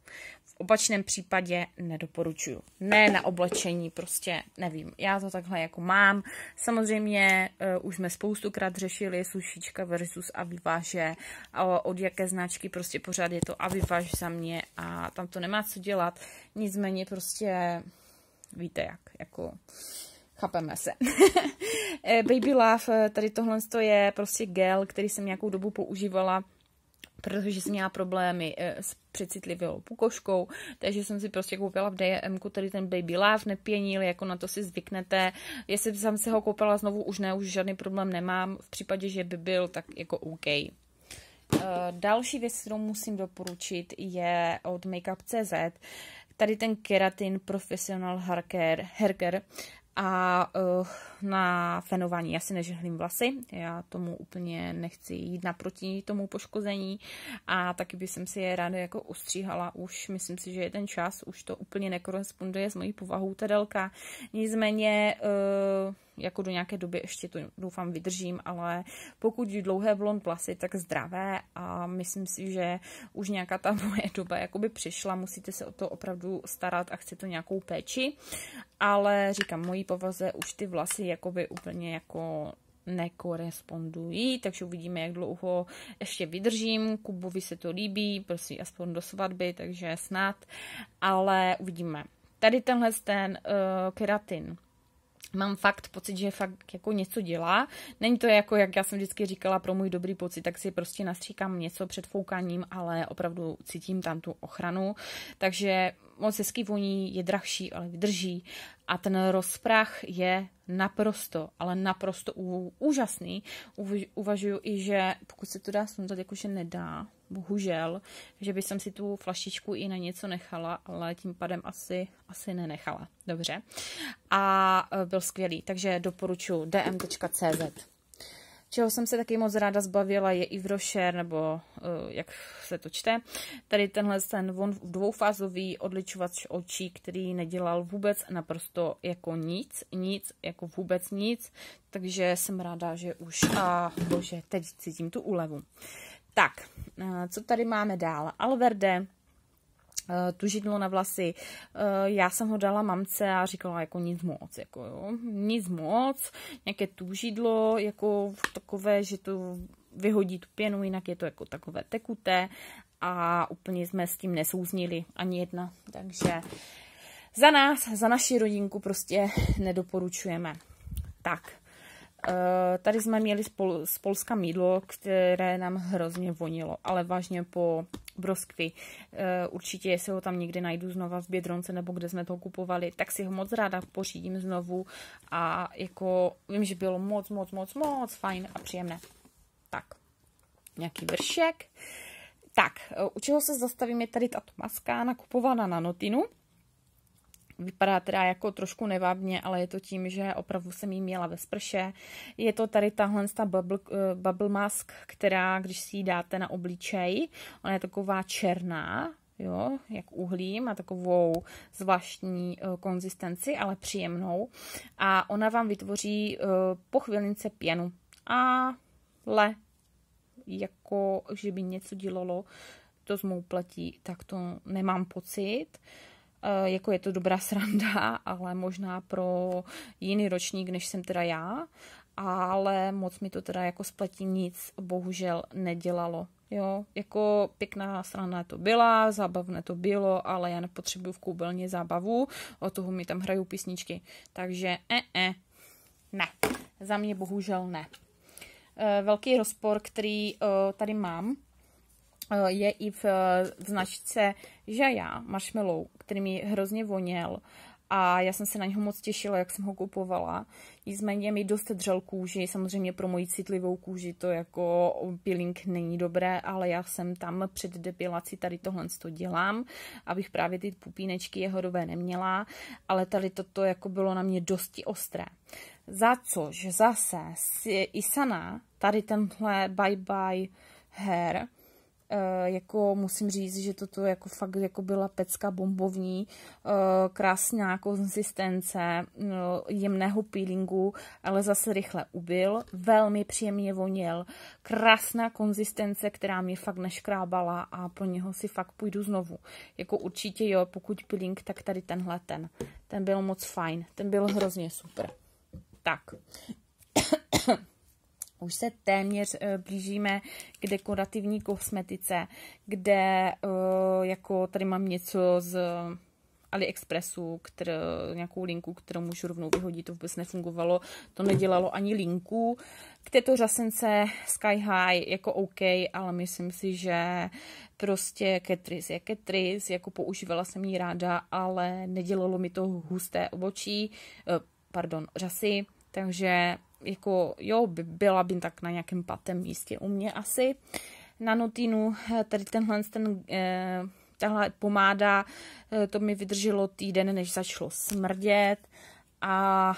V opačném případě nedoporučuju. Ne na oblečení, prostě nevím. Já to takhle jako mám. Samozřejmě už jsme spoustukrát řešili sušička versus Aviváže, ale od jaké značky prostě pořád je to Aviváž za mě a tam to nemá co dělat. Nicméně prostě víte jak, jako chápeme se. Baby Love, tady tohle je prostě gel, který jsem nějakou dobu používala, protože jsem měla problémy s přecitlivou pukoškou, takže jsem si prostě koupila v DMku tady ten Baby Love, nepěnil, jako na to si zvyknete. Jestli jsem se ho koupila znovu, už ne, už žádný problém nemám. V případě, že by byl, tak jako OK. Další věc, kterou musím doporučit, je od Makeup.cz. Tady ten Keratin Professional Hair Care. a na fenování. Já si nežehlím vlasy, já tomu úplně nechci jít naproti tomu poškození a taky bych si je ráda jako ostříhala. Už myslím si, že je ten čas, už to úplně nekoresponduje s mojí povahou ta délka. Nicméně jako do nějaké doby ještě to doufám vydržím, ale pokud dlouhé blond vlasy, tak zdravé a myslím si, že už nějaká ta moje doba jakoby přišla, musíte se o to opravdu starat a chce to nějakou péči, ale říkám, mojí povaze už ty vlasy jakoby úplně jako nekorespondují, takže uvidíme, jak dlouho ještě vydržím. Kubovi se to líbí, prosím aspoň do svatby, takže snad, ale uvidíme. Tady tenhle keratin. Mám fakt pocit, že fakt jako něco dělá. Není to jako, jak já jsem vždycky říkala, pro můj dobrý pocit, tak si prostě nastříkám něco před foukáním, ale opravdu cítím tam tu ochranu. Takže moc hezký voní, je drahší, ale vydrží. A ten rozprach je naprosto, ale naprosto úžasný. Uvažuju i, že pokud se to dá sundat, jakože nedá, bohužel, že bych si tu flaštičku i na něco nechala, ale tím pádem asi nenechala. Dobře. A byl skvělý, takže doporučuji dm.cz. Čeho jsem se taky moc ráda zbavila, je i Ivrošer, nebo jak se to čte. Tady tenhle dvoufázový odličovač očí, který nedělal vůbec naprosto jako nic, jako vůbec nic. Takže jsem ráda, že už, bože, teď cítím tu úlevu. Tak, co tady máme dál? Alverde, tužidlo na vlasy. Já jsem ho dala mamce a říkala jako nic moc, jako jo, nic moc, nějaké tužidlo, jako takové, že to vyhodí tu pěnu, jinak je to jako takové tekuté a úplně jsme s tím nesouznili ani jedna, takže za nás, za naši rodinku prostě nedoporučujeme. Tak. Tady jsme měli z Polska mýdlo, které nám hrozně vonilo, ale vážně po broskvi. Určitě, jestli ho tam někdy najdu znova v Bědronce nebo kde jsme to kupovali, tak si ho moc ráda pořídím znovu a jako vím, že bylo moc fajn a příjemné. Tak, nějaký vršek. Tak, u čeho se zastavím je tady tato maska nakupovaná na Notinu. Vypadá teda jako trošku nevábně, ale je to tím, že opravdu jsem jí měla ve sprše. Je to tady tahle bubble mask, která, když si ji dáte na obličej, ona je taková černá, jo, jak uhlí, má takovou zvláštní konzistenci, ale příjemnou. A ona vám vytvoří po chvilince pěnu. Ale jako, že by něco dělalo to s mou pletí, tak to nemám pocit. Jako je to dobrá sranda, ale možná pro jiný ročník, než jsem teda já, ale moc mi to teda jako spletí nic bohužel nedělalo. Jo, jako pěkná sranda to byla, zábavné to bylo, ale já nepotřebuju v koupelně zábavu, od toho mi tam hrajou písničky, takže ne, za mě bohužel ne. Velký rozpor, který tady mám, je i v značce Jaja Marshmallow, který mi hrozně voněl a já jsem se na něho moc těšila, jak jsem ho kupovala. Nicméně mi dost dřel kůži, samozřejmě pro moji citlivou kůži to jako peeling není dobré, ale já jsem tam před depilací tady tohle dělám, abych právě ty pupínečky jehodové neměla, ale tady toto jako bylo na mě dosti ostré. Za což zase Isana, tady tenhle Bye Bye Hair, jako musím říct, že toto jako fakt jako byla pecka bombovní, krásná konzistence, jemného peelingu, ale zase rychle ubyl, velmi příjemně voněl, krásná konzistence, která mě fakt neškrábala a po něho si fakt půjdu znovu. Jako určitě jo, pokud peeling, tak tady tenhle ten byl moc fajn, ten byl hrozně super. Tak. Už se téměř blížíme k dekorativní kosmetice, kde jako tady mám něco z AliExpressu, nějakou linku, kterou můžu rovnou vyhodit, to vůbec nefungovalo, to nedělalo ani linku. K této řasence Sky High jako OK, ale myslím si, že prostě Catrice je Catrice, jako používala jsem ji ráda, ale nedělalo mi to husté obočí, řasy, takže jako jo, byla by tak na nějakém patém místě u mě asi. Na Notinu tady tahle pomáda, to mi vydrželo týden, než začalo smrdět a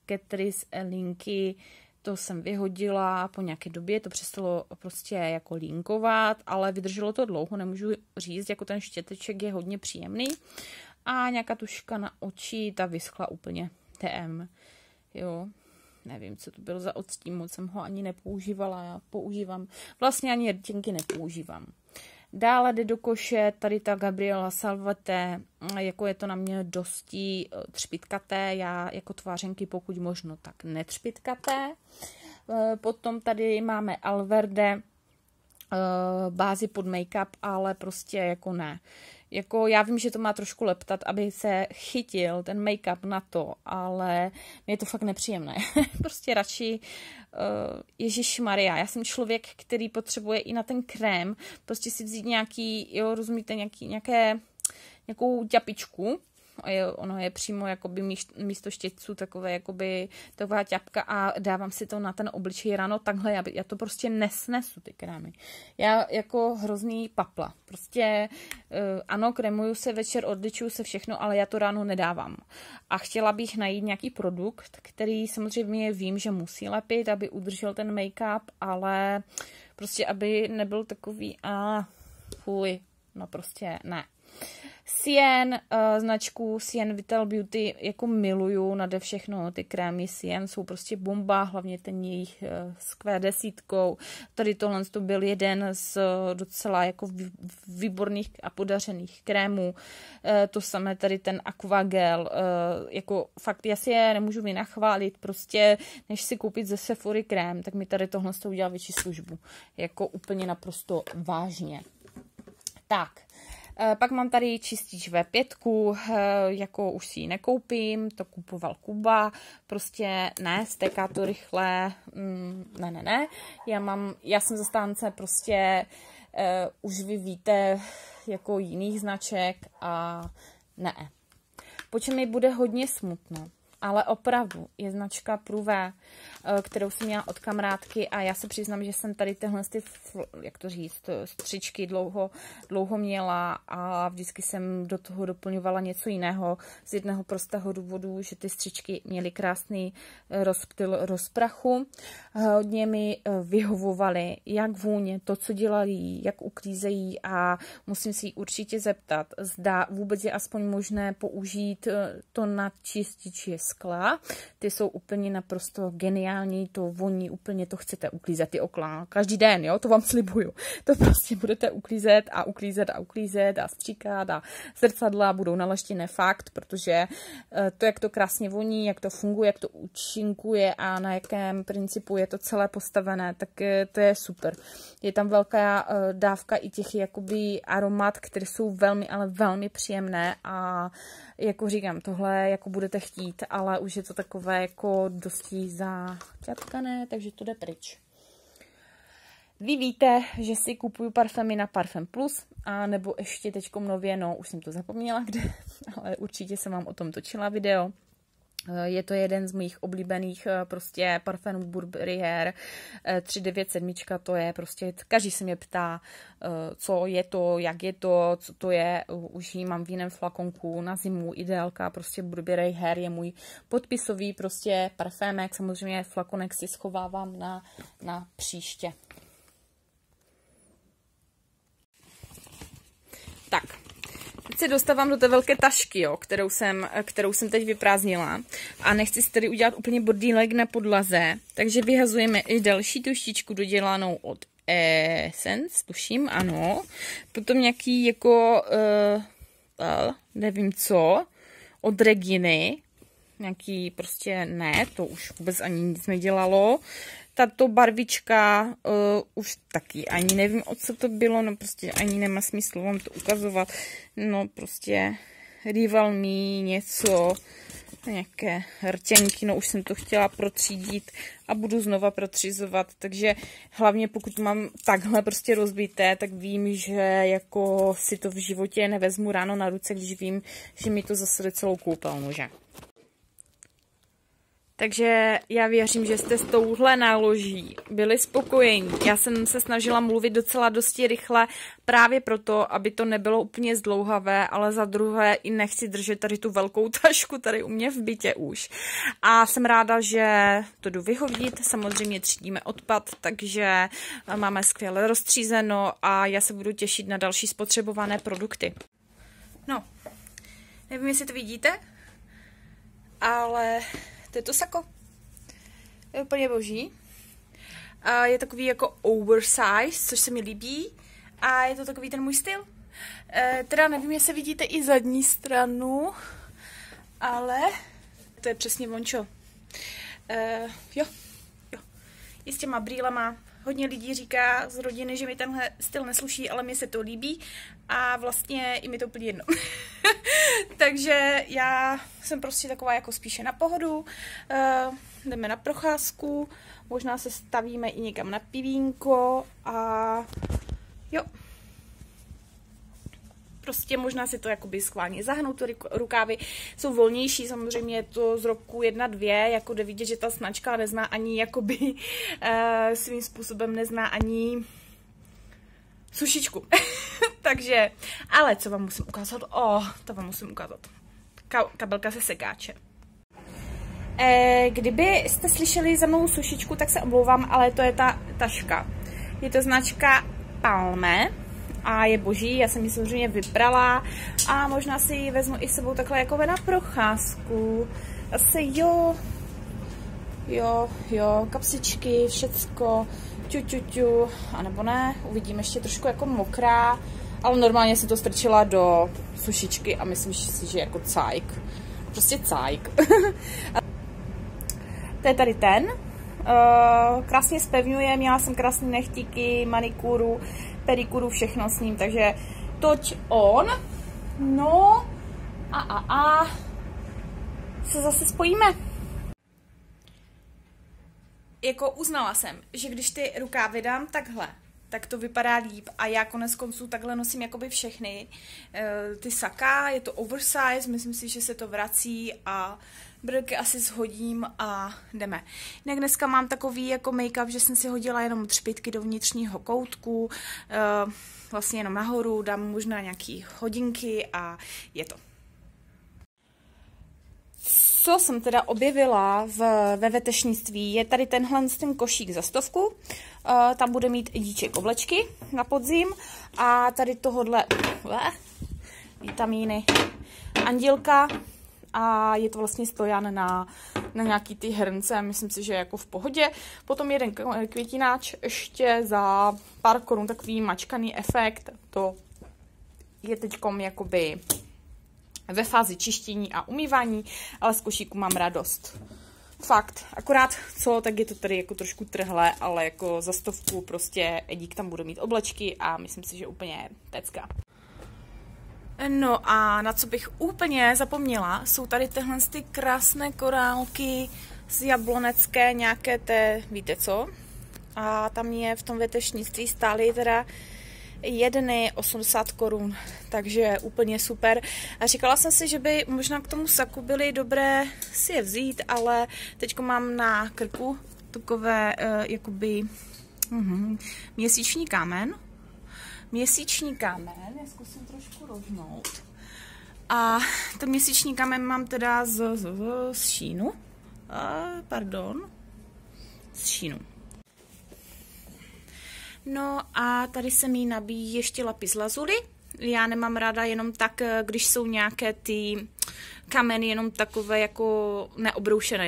Catrice linky, to jsem vyhodila po nějaké době, to přestalo prostě jako linkovat, ale vydrželo to dlouho, nemůžu říct, jako ten štěteček je hodně příjemný. A nějaká tuška na oči, ta vyschla úplně TM, jo. Nevím, co to bylo za odstín, moc jsem ho ani nepoužívala, já používám, vlastně ani rtěnky nepoužívám. Dále jde do koše tady ta Gabriela Salvete, jako je to na mě dosti třpitkaté, já jako tvářenky pokud možno tak netřpitkaté. Potom tady máme Alverde, bázi pod make-up, ale prostě jako ne. Jako já vím, že to má trošku leptat, aby se chytil ten make-up na to, ale mě je to fakt nepříjemné. Prostě radši Ježišmarja, já jsem člověk, který potřebuje i na ten krém prostě si vzít nějaký, jo, rozumíte, nějakou ťapičku. Ono je přímo jakoby místo štětců takové jakoby taková ťapka a dávám si to na ten obličej ráno takhle, já to prostě nesnesu ty krémy. Já jako hrozný papla. Prostě ano, krémuju se večer, odličuju se všechno, ale já to ráno nedávám. A chtěla bych najít nějaký produkt, který samozřejmě vím, že musí lepit, aby udržel ten make-up, ale prostě aby nebyl takový fuj, no prostě ne. Sien, značku Sien Vital Beauty jako miluju nade všechno, ty krémy Sien jsou prostě bomba, hlavně ten jejich s Q10. Tady tohle to byl jeden z docela jako výborných a podařených krémů. To samé tady ten Aquagel, jako fakt já si je nemůžu vynachválit, prostě než si koupit ze Sephory krém, tak mi tady tohle to udělá větší službu. Jako úplně naprosto vážně. Tak. Pak mám tady čistič V5, jako už si ji nekoupím, to kupoval Kuba, prostě ne, stéká to rychle, ne. Já jsem zastánce prostě, už vy víte, jako jiných značek a ne. Po čem mi bude hodně smutno, ale opravdu je značka Prouvé, kterou jsem měla od kamarádky a já se přiznám, že jsem tady tyhle, jak to říct, střičky dlouho měla a vždycky jsem do toho doplňovala něco jiného z jednoho prostého důvodu, že ty střičky měly krásný rozptyl rozprachu. Hodně mi vyhovovaly, jak vůně, to, co dělají, jak uklízejí a musím si určitě zeptat, zda vůbec je aspoň možné použít to na čističi skla. Ty jsou úplně naprosto geniální, to voní, úplně to chcete uklízet, ty okla každý den, jo, to vám slibuju. To prostě budete uklízet a stříkat a zrcadla budou nalaštěné fakt, protože to, jak to krásně voní, jak to funguje, jak to účinkuje a na jakém principu je to celé postavené, tak to je super. Je tam velká dávka i těch jakoby aromat, které jsou velmi, ale velmi příjemné a jako říkám, tohle jako budete chtít, ale už je to takové jako dosti zaťapkané, takže to jde pryč. Vy víte, že si kupuju parfémy na Parfém Plus, a nebo ještě teďkom nově, no už jsem to zapomněla kde, ale určitě jsem vám o tom točila video. Je to jeden z mých oblíbených prostě parfémů Burberry Hair 397, to je prostě, každý se mě ptá, co je to, jak je to, co to je, už ji mám v jiném flakonku na zimu, ideálka, prostě Burberry Hair je můj podpisový prostě parfémek, samozřejmě flakonek si schovávám na příště. Tak. Teď se dostávám do té velké tašky, jo, kterou jsem teď vyprázdnila a nechci si tady udělat úplně bordílek na podlaze, takže vyhazujeme i další tuštičku dodělanou od Essence, tuším, ano. Potom nějaký jako, nevím co, od Reginy, nějaký prostě ne, to už vůbec ani nic nedělalo. Tato barvička už taky ani nevím, o co to bylo, no prostě ani nemá smysl vám to ukazovat. No prostě Rival Me, něco, nějaké rtěnky, no už jsem to chtěla protřídit a budu znova protřizovat, takže hlavně pokud mám takhle prostě rozbité, tak vím, že jako si to v životě nevezmu ráno na ruce, když vím, že mi to zase celou koupelnu, že? Takže já věřím, že jste s touhle náloží byli spokojení. Já jsem se snažila mluvit docela dosti rychle právě proto, aby to nebylo úplně zdlouhavé, ale za druhé i nechci držet tady tu velkou tašku tady u mě v bytě už. A jsem ráda, že to jdu vyhodit. Samozřejmě třídíme odpad, takže máme skvěle rozstřízeno a já se budu těšit na další spotřebované produkty. No, nevím, jestli to vidíte, ale to je to sako. Je úplně boží. A je takový jako oversize, což se mi líbí. A je to takový ten můj styl. Teda nevím, jestli vidíte i zadní stranu, ale to je přesně vončo. Jo. I s těma brýlema. Hodně lidí říká z rodiny, že mi tenhle styl nesluší, ale mně se to líbí a vlastně i mi to úplně jedno. Takže já jsem prostě taková jako spíše na pohodu, jdeme na procházku, možná se stavíme i někam na pivínko a jo. Prostě možná si to jakoby schválně zahnout, ty rukávy jsou volnější, samozřejmě je to z roku 1, 2, jako jde vidět, že ta značka nezná ani jakoby svým způsobem nezná ani sušičku. Takže, ale co vám musím ukázat? To vám musím ukázat. Kabelka se sekáče. Kdybyste slyšeli za mnou sušičku, tak se omlouvám, ale to je ta taška. Je to značka Palme. A je boží, já jsem ji samozřejmě vybrala a možná si ji vezmu i s sebou takhle jako na procházku. Asi jo, kapsičky, všecko, ťu, anebo ne, uvidím, ještě trošku jako mokrá, ale normálně si to strčila do sušičky a myslím si, že jako cajk. Prostě cajk. To je tady ten. Krásně zpevňuje, měla jsem krásné nechtíky, manikúru, pedikuru, všechno s ním, takže toť on. No a se zase spojíme. Jako uznala jsem, že když ty rukávy dám takhle, tak to vypadá líp a já konec konců takhle nosím jakoby všechny ty saka, je to oversize, myslím si, že se to vrací a brýlky asi shodím a jdeme. Jinak dneska mám takový jako make-up, že jsem si hodila jenom třpytky do vnitřního koutku, vlastně jenom nahoru, dám možná nějaký hodinky a je to. Co jsem teda objevila ve vetešnictví, je tady tenhle ten košík za 100. Tam bude mít díček oblečky na podzim a tady tohodle vitamíny andělka a je to vlastně stojan na nějaký ty hrnce, myslím si, že jako v pohodě. Potom jeden květináč ještě za pár korun, takový mačkaný efekt, to je teďkom jakoby ve fázi čištění a umývání, ale z košíku mám radost. Fakt, akorát co, tak je to tady jako trošku trhlé, ale jako za 100 prostě Edík tam bude mít oblečky a myslím si, že úplně pecka. No a na co bych úplně zapomněla, jsou tady tyhle ty krásné korálky z jablonecké nějaké té, víte co? A tam je v tom vetešnictví stály teda jedny 80 korun, takže úplně super. A říkala jsem si, že by možná k tomu saku byly dobré si je vzít, ale teďko mám na krku takové jakoby měsíční kámen. Já zkusím trošku rožnout. A ten měsíční kámen mám teda z šínu. Z šínu. No a tady se mi nabíjí ještě lapis lazuli. Já nemám ráda jenom tak, když jsou nějaké ty kameny jenom takové jako neobroušené,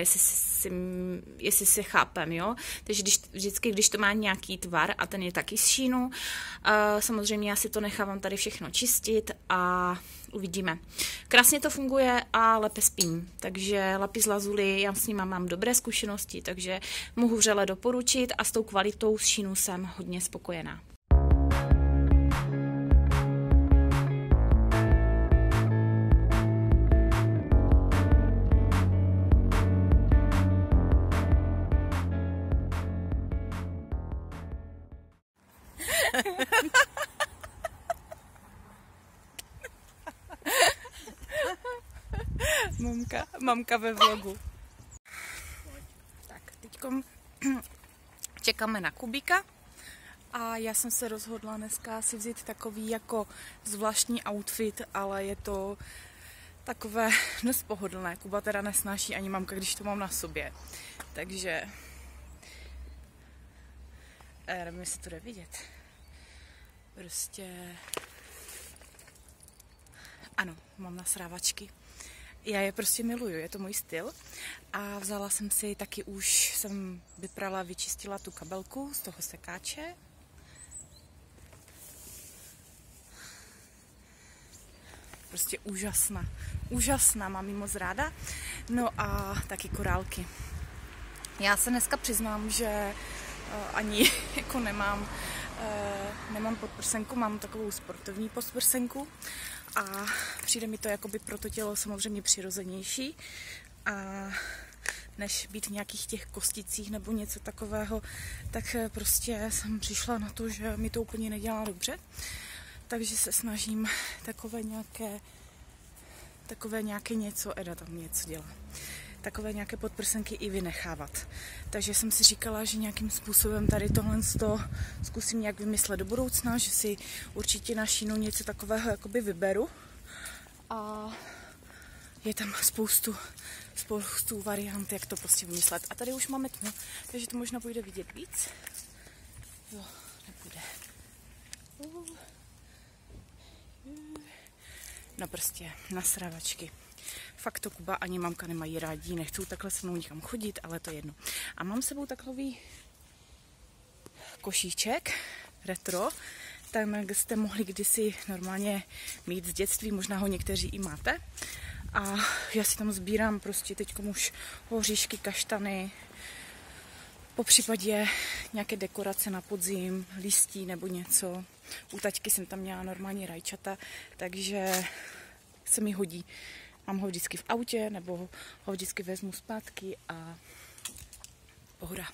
jestli si chápem, jo. Takže vždycky, když to má nějaký tvar a ten je taky z šínu, samozřejmě já si to nechávám tady všechno čistit a uvidíme. Krásně to funguje a lépe spím, takže lapis lazuli, já s ním mám dobré zkušenosti, takže mohu vřele doporučit a s tou kvalitou z šínu jsem hodně spokojená. Mamka ve vlogu. teďkom čekáme na Kubíka a já jsem se rozhodla dneska si vzít takový jako zvláštní outfit, ale je to takové dost pohodlné. Kuba teda nesnáší ani mamka, když to mám na sobě. Takže nevím, jestli to jde vidět. Prostě ano, mám nasrávačky. Já je prostě miluju, je to můj styl. A vzala jsem si taky, už jsem vyprala, vyčistila tu kabelku z toho sekáče. Prostě úžasná, úžasná, mám ji moc ráda. No a taky korálky. Já se dneska přiznám, že ani jako nemám podprsenku, mám takovou sportovní podprsenku a přijde mi to jakoby pro to tělo samozřejmě přirozenější a než být v nějakých těch kosticích nebo něco takového, tak prostě jsem přišla na to, že mi to úplně nedělá dobře, takže se snažím takové nějaké něco, Eda tam něco dělá, takové nějaké podprsenky i vynechávat. Takže jsem si říkala, že nějakým způsobem tady tohle zkusím nějak vymyslet do budoucna, že si určitě na Sheinu něco takového jakoby vyberu. A je tam spoustu variant, jak to prostě vymyslet. A tady už máme tmu, takže to možná půjde vidět víc. Jo, nepůjde. No prostě nasrávačky. Fakt to Kuba ani mamka nemají rádi, nechcou takhle se mnou nikam chodit, ale to je jedno. A mám s sebou takový košíček retro, tam jste mohli kdysi normálně mít z dětství, možná ho někteří i máte. A já si tam sbírám prostě teďkom už hoříšky, kaštany, popřípadě nějaké dekorace na podzim, listí nebo něco. U taťky jsem tam měla normálně rajčata, takže se mi hodí. Mám ho vždycky v autě, nebo ho vždycky vezmu zpátky a pohoda.